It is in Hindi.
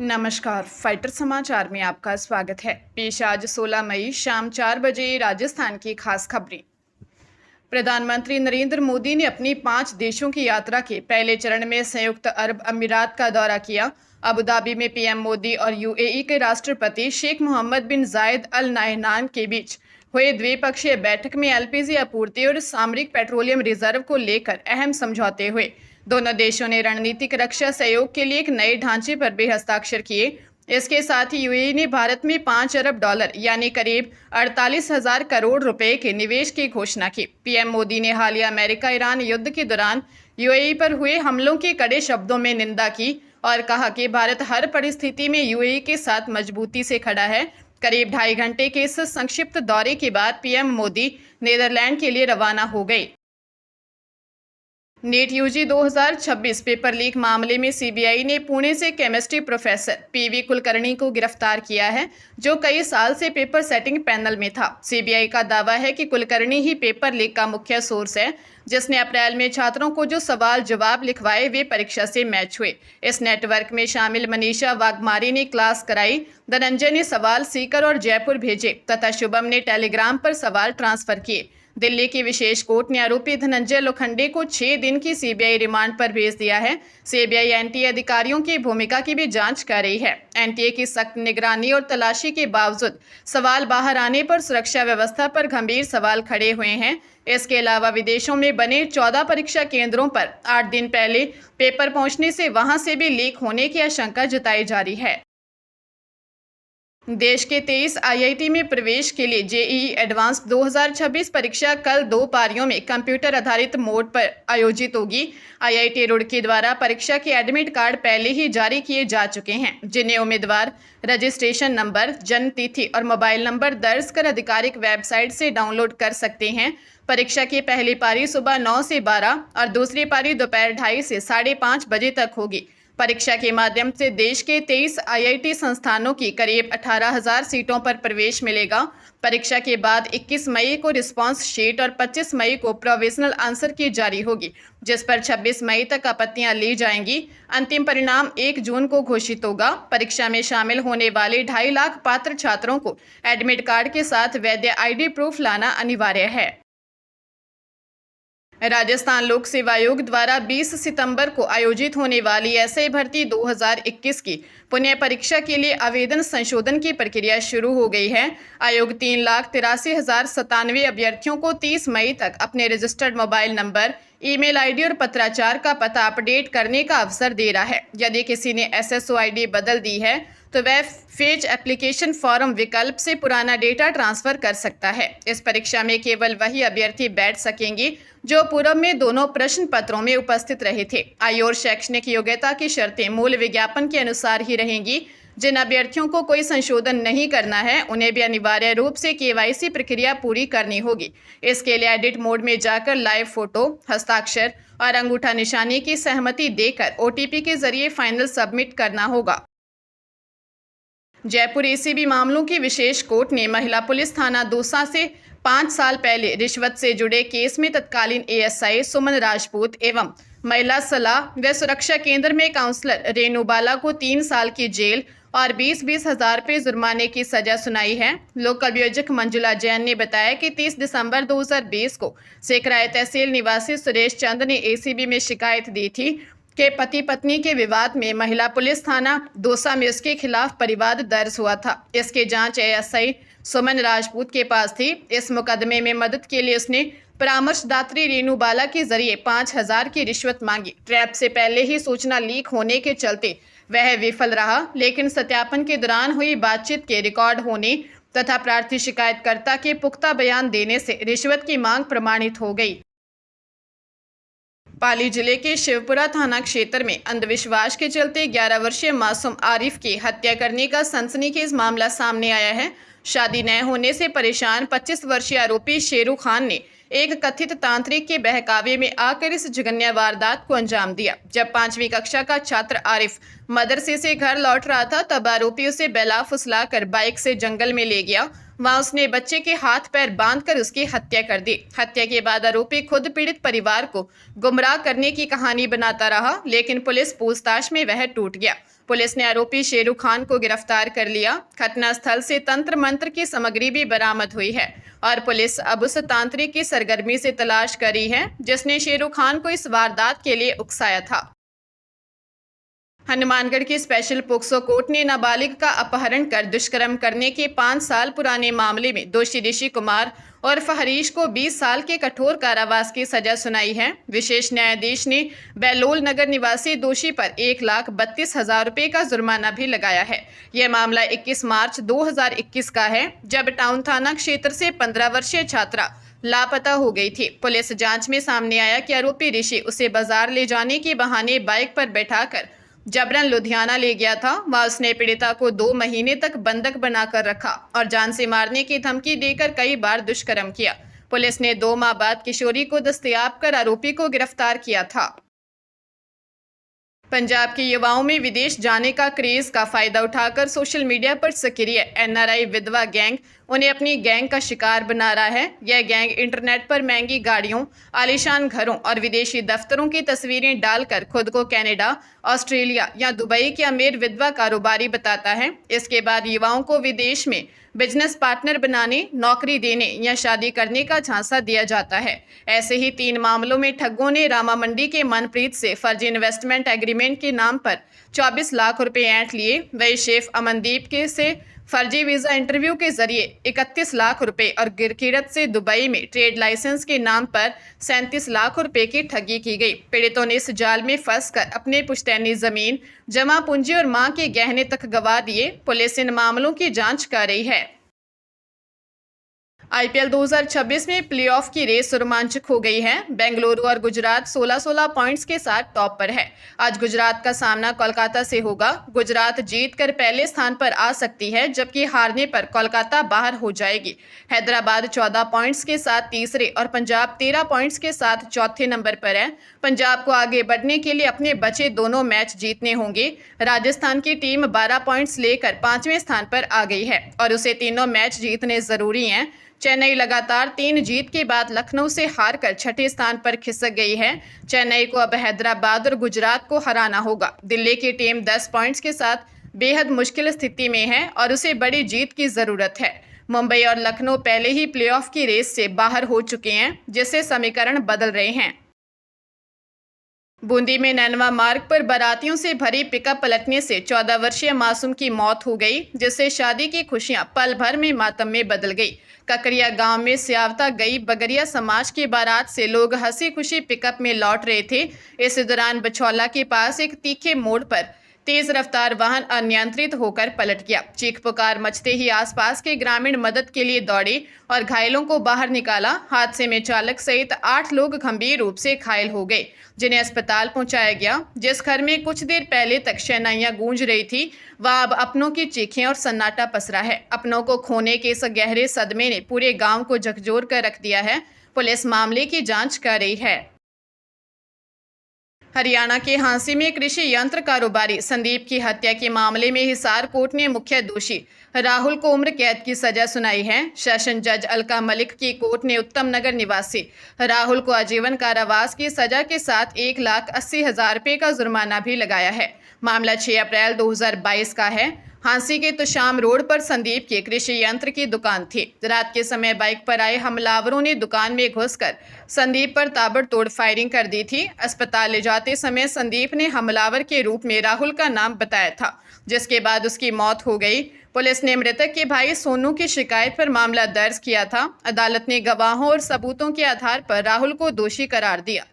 नमस्कार, फाइटर समाचार में आपका स्वागत है। पेश आज 16 मई शाम 4 बजे राजस्थान की खास खबरें। प्रधानमंत्री नरेंद्र मोदी ने अपनी 5 देशों की यात्रा के पहले चरण में संयुक्त अरब अमीरात का दौरा किया। अबू धाबी में पीएम मोदी और यूएई के राष्ट्रपति शेख मोहम्मद बिन जायद अल नाह्यान के बीच हुए द्विपक्षीय बैठक में एलपीजी आपूर्ति और सामरिक पेट्रोलियम रिजर्व को लेकर अहम समझौते हुए। दोनों देशों ने रणनीतिक रक्षा सहयोग के लिए एक नए ढांचे पर भी हस्ताक्षर किए। इसके साथ ही यूएई ने भारत में $5 अरब यानी करीब 48,000 करोड़ रुपए के निवेश की घोषणा की। पीएम मोदी ने हालिया अमेरिका ईरान युद्ध के दौरान यूएई पर हुए हमलों की कड़े शब्दों में निंदा की और कहा कि भारत हर परिस्थिति में यूएई के साथ मजबूती से खड़ा है। करीब 2.5 घंटे के इस संक्षिप्त दौरे के बाद पीएम मोदी नीदरलैंड के लिए रवाना हो गए। नीट यूजी 2026 पेपर लीक मामले में सीबीआई ने पुणे से केमिस्ट्री प्रोफेसर पीवी कुलकर्णी को गिरफ्तार किया है, जो कई साल से पेपर सेटिंग पैनल में था। सीबीआई का दावा है कि कुलकर्णी ही पेपर लीक का मुख्य सोर्स है, जिसने अप्रैल में छात्रों को जो सवाल जवाब लिखवाए वे परीक्षा से मैच हुए। इस नेटवर्क में शामिल मनीषा वाघमारी ने क्लास कराई, धनंजय ने सवाल सीकर और जयपुर भेजे तथा शुभम ने टेलीग्राम पर सवाल ट्रांसफर किए। दिल्ली की विशेष कोर्ट ने आरोपी धनंजय लोखंडे को 6 दिन की सीबीआई रिमांड पर भेज दिया है। सीबीआई एनटीए अधिकारियों की भूमिका की भी जांच कर रही है। एनटीए की सख्त निगरानी और तलाशी के बावजूद सवाल बाहर आने पर सुरक्षा व्यवस्था पर गंभीर सवाल खड़े हुए हैं। इसके अलावा विदेशों में बने 14 परीक्षा केंद्रों पर 8 दिन पहले पेपर पहुंचने से वहां से भी लीक होने की आशंका जताई जा रही है। देश के 23 आईआईटी में प्रवेश के लिए जेईई एडवांस 2026 परीक्षा कल 2 पारियों में कंप्यूटर आधारित मोड पर आयोजित होगी। आईआईटी रुड़की द्वारा परीक्षा के एडमिट कार्ड पहले ही जारी किए जा चुके हैं, जिन्हें उम्मीदवार रजिस्ट्रेशन नंबर, जन्म तिथि और मोबाइल नंबर दर्ज कर आधिकारिक वेबसाइट से डाउनलोड कर सकते हैं। परीक्षा की पहली पारी सुबह 9 से 12 और दूसरी पारी दोपहर 2:30 से 5:30 बजे तक होगी। परीक्षा के माध्यम से देश के 23 आईआईटी संस्थानों की करीब 18,000 सीटों पर प्रवेश मिलेगा। परीक्षा के बाद 21 मई को रिस्पांस शीट और 25 मई को प्रोविजनल आंसर की जारी होगी, जिस पर 26 मई तक आपत्तियां ली जाएंगी। अंतिम परिणाम 1 जून को घोषित होगा। परीक्षा में शामिल होने वाले 2.5 लाख पात्र छात्रों को एडमिट कार्ड के साथ वैध आईडी प्रूफ लाना अनिवार्य है। राजस्थान लोक सेवा आयोग द्वारा 20 सितंबर को आयोजित होने वाली एसआई भर्ती 2021 की पुनः परीक्षा के लिए आवेदन संशोधन की प्रक्रिया शुरू हो गई है। आयोग 3,83,097 अभ्यर्थियों को 30 मई तक अपने registered mobile number, email ID और पत्राचार का पता अपडेट करने का अवसर दे रहा है। यदि किसी ने एसएसओ आईडी बदल दी है तो वह फेच एप्लीकेशन फॉर्म विकल्प से पुराना डेटा ट्रांसफर कर सकता है। इस परीक्षा में केवल वही अभ्यर्थी बैठ सकेंगे जो पूर्व में दोनों प्रश्न पत्रों में उपस्थित रहे थे। आयु और शैक्षणिक योग्यता की शर्तें मूल विज्ञापन के अनुसार ही रहेंगी। जिन अभ्यर्थियों को कोई संशोधन नहीं करना है, उन्हें भी अनिवार्य रूप से केवाईसी प्रक्रिया पूरी करनी होगी। इसके लिए एडिट मोड में जाकर लाइव फोटो, हस्ताक्षर और अंगूठा निशानी की सहमति देकर ओटीपी के जरिए फाइनल सबमिट करना होगा। जयपुर एसीबी मामलों की विशेष कोर्ट ने महिला पुलिस थाना दौसा से 5 साल पहले रिश्वत से जुड़े केस में तत्कालीन एएसआई सुमन राजपूत एवं महिला सलाह व सुरक्षा केंद्र में काउंसलर रेणु बाला को 3 साल की जेल और 20-20 हजार रुपये जुर्माने की सजा सुनाई है। लोक अभियोजक मंजुला जैन ने बताया कि 30 दिसंबर 2020 को सेकराय तहसील निवासी सुरेश चंद ने एसीबी में शिकायत दी थी कि पति पत्नी के विवाद में महिला पुलिस थाना दौसा में उसके खिलाफ परिवाद दर्ज हुआ था। इसकी जांच एएसआई सुमन राजपूत के पास थी। इस मुकदमे में मदद के लिए उसने परामर्शदात्री रेणु बाला के जरिए 5,000 की रिश्वत मांगी। ट्रैप से पहले ही सूचना लीक होने के चलते वह विफल रहा, लेकिन सत्यापन के दौरान हुई बातचीत के रिकॉर्ड होने तथा प्रार्थी शिकायतकर्ता के पुख्ता बयान देने से रिश्वत की मांग प्रमाणित हो गई। पाली जिले के शिवपुरा थाना क्षेत्र में अंधविश्वास के चलते 11 वर्षीय मासूम आरिफ की हत्या करने का सनसनीखेज मामला सामने आया है। शादी न होने से परेशान 25 वर्षीय आरोपी शेरू खान ने एक कथित तांत्रिक के बहकावे में आकर इस जघन्य वारदात को अंजाम दिया। जब 5वीं कक्षा का छात्र आरिफ मदरसे से घर लौट रहा था, तब आरोपी उसे बेला फुसला कर बाइक से जंगल में ले गया। वहां उसने बच्चे के हाथ पैर बांधकर उसकी हत्या कर दी। हत्या के बाद आरोपी खुद पीड़ित परिवार को गुमराह करने की कहानी बनाता रहा, लेकिन पुलिस पूछताछ में वह टूट गया। पुलिस ने आरोपी शेरू खान को गिरफ्तार कर लिया। घटनास्थल से तंत्र मंत्र की सामग्री भी बरामद हुई है और पुलिस अब उस तांत्रिक की सरगर्मी से तलाश कर रही है जिसने शेरू खान को इस वारदात के लिए उकसाया था। हनुमानगढ़ की स्पेशल पोक्सो कोर्ट ने नाबालिग का अपहरण कर दुष्कर्म करने के 5 साल पुराने मामले में दोषी ऋषि कुमार और फहरीश को 20 साल के कठोर कारावास की सजा सुनाई है। विशेष न्यायाधीश ने बेलोल नगर निवासी दोषी पर 1,32,000 रुपये का जुर्माना भी लगाया है। यह मामला 21 मार्च 2021 का है, जब टाउन थाना क्षेत्र से 15 वर्षीय छात्रा लापता हो गई थी। पुलिस जांच में सामने आया कि आरोपी ऋषि उसे बाजार ले जाने के बहाने बाइक पर बैठाकर जबरन लुधियाना ले गया था। वहां उसने पीड़िता को 2 महीने तक बंधक बनाकर रखा और जान से मारने की धमकी देकर कई बार दुष्कर्म किया। पुलिस ने 2 माह बाद किशोरी को दस्तयाब कर आरोपी को गिरफ्तार किया था। पंजाब के युवाओं में विदेश जाने का क्रेज का फायदा उठाकर सोशल मीडिया पर सक्रिय एनआरआई विधवा गैंग उन्हें अपनी गैंग का शिकार बना रहा है। यह गैंग इंटरनेट पर महंगी गाड़ियों, आलीशान घरों और विदेशी दफ्तरों की तस्वीरें डालकर खुद को कनाडा, ऑस्ट्रेलिया या दुबई के अमीर विधवा कारोबारी बताता है। इसके बाद युवाओं को विदेश में बिजनेस पार्टनर बनाने, नौकरी देने या शादी करने का झांसा दिया जाता है। ऐसे ही 3 मामलों में ठगों ने रामा मंडी के मनप्रीत से फर्जी इन्वेस्टमेंट एग्रीमेंट के नाम पर 24 लाख रुपए ऐंठ लिए। वही शेफ अमनदीप के से फर्जी वीज़ा इंटरव्यू के जरिए 31 लाख रुपए और गिरकिरत से दुबई में ट्रेड लाइसेंस के नाम पर 37 लाख रुपए की ठगी की गई। पीड़ितों ने इस जाल में फंसकर अपने पुश्तैनी जमीन, जमा पूंजी और मां के गहने तक गंवा दिए। पुलिस इन मामलों की जांच कर रही है। आईपीएल 2026 में प्लेऑफ की रेस रोमांचक हो गई है। बेंगलुरु और गुजरात 16-16 पॉइंट्स के साथ टॉप पर है। आज गुजरात का सामना कोलकाता से होगा। गुजरात जीतकर पहले स्थान पर आ सकती है, जबकि हारने पर कोलकाता बाहर हो जाएगी। हैदराबाद 14 पॉइंट्स के साथ तीसरे और पंजाब 13 पॉइंट्स के साथ चौथे नंबर पर है। पंजाब को आगे बढ़ने के लिए अपने बचे दोनों मैच जीतने होंगे। राजस्थान की टीम 12 पॉइंट्स लेकर 5वें स्थान पर आ गई है और उसे तीनों मैच जीतने जरूरी हैं। चेन्नई लगातार 3 जीत के बाद लखनऊ से हारकर 6ठे स्थान पर खिसक गई है। चेन्नई को अब हैदराबाद और गुजरात को हराना होगा। दिल्ली की टीम 10 पॉइंट्स के साथ बेहद मुश्किल स्थिति में है और उसे बड़ी जीत की ज़रूरत है। मुंबई और लखनऊ पहले ही प्लेऑफ की रेस से बाहर हो चुके हैं, जिससे समीकरण बदल रहे हैं। बूंदी में नैनवा मार्ग पर बारातियों से भरी पिकअप पलटने से 14 वर्षीय मासूम की मौत हो गई, जिससे शादी की खुशियां पल भर में मातम में बदल गई। ककरिया गांव में स्यावता गई बगरिया समाज की बारात से लोग हंसी खुशी पिकअप में लौट रहे थे। इस दौरान बछौला के पास एक तीखे मोड़ पर तेज रफ्तार वाहन अनियंत्रित होकर पलट गया। चीख पुकार मचते ही आसपास के ग्रामीण मदद के लिए दौड़े और घायलों को बाहर निकाला। हादसे में चालक सहित 8 लोग गंभीर रूप से घायल हो गए, जिन्हें अस्पताल पहुंचाया गया। जिस घर में कुछ देर पहले तक शहनाइयां गूंज रही थी, वहां अब अपनों की चीखें और सन्नाटा पसरा है। अपनों को खोने के इस गहरे सदमे ने पूरे गांव को झकझोर कर रख दिया है। पुलिस मामले की जांच कर रही है। हरियाणा के हांसी में कृषि यंत्र कारोबारी संदीप की हत्या के मामले में हिसार कोर्ट ने मुख्य दोषी राहुल को उम्र कैद की सजा सुनाई है। सेशन जज अलका मलिक की कोर्ट ने उत्तम नगर निवासी राहुल को आजीवन कारावास की सजा के साथ 1,80,000 रुपये का जुर्माना भी लगाया है। मामला 6 अप्रैल 2022 का है। हांसी के तुशाम रोड पर संदीप की कृषि यंत्र की दुकान थी। रात के समय बाइक पर आए हमलावरों ने दुकान में घुसकर संदीप पर ताबड़तोड़ फायरिंग कर दी थी। अस्पताल ले जाते समय संदीप ने हमलावर के रूप में राहुल का नाम बताया था, जिसके बाद उसकी मौत हो गई। पुलिस ने मृतक के भाई सोनू की शिकायत पर मामला दर्ज किया था। अदालत ने गवाहों और सबूतों के आधार पर राहुल को दोषी करार दिया।